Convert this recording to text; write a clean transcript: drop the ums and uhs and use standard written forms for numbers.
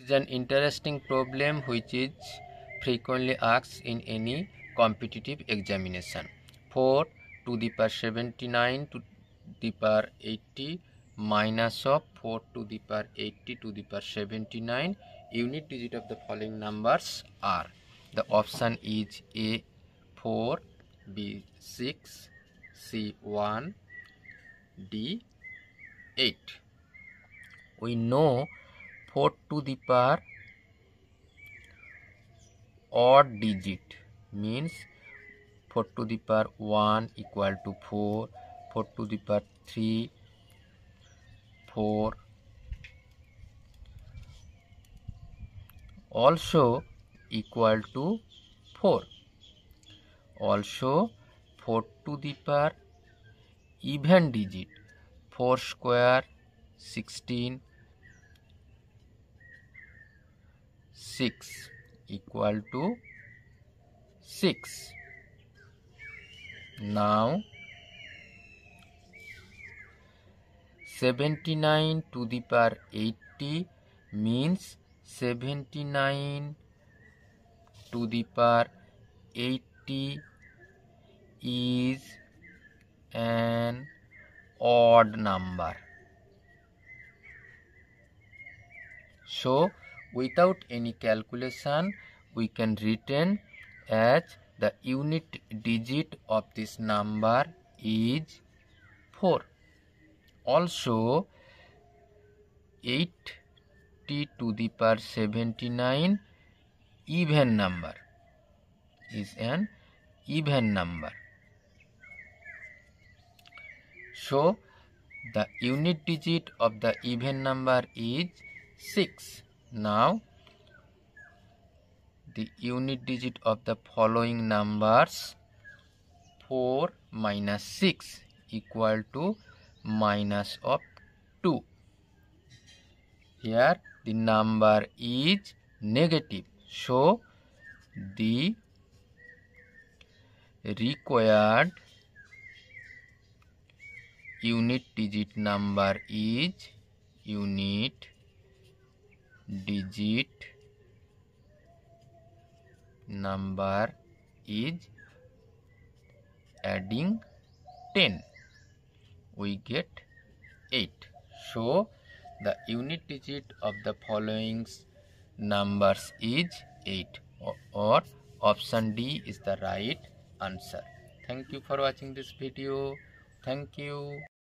is an interesting problem which is frequently asked in any competitive examination. 4 to the power 79 to the power 80 minus of 4 to the power 80 to the power 79 unit digit of the following numbers are. The option is A 4, B 6, C 1, D 8. We know 4 to the power odd digit means 4 to the power 1 equal to 4, 4 to the power 3, 4, also equal to 4. Also 4 to the power even digit 4 square 16, 6 equal to 6. Now 79 to the power 80 means 79 to the power 80 is an odd number. So without any calculation we can written as the unit digit of this number is 4. Also 80 to the power 79 even number is an even number. So the unit digit of the even number is 6. Now the unit digit of the following numbers 4 minus 6 equal to minus of 2. Here the number is negative, so the required unit digit number is unit digit number is adding 10, we get 8. So the unit digit of the following numbers is 8, or option D is the right answer. Thank you for watching this video. Thank you.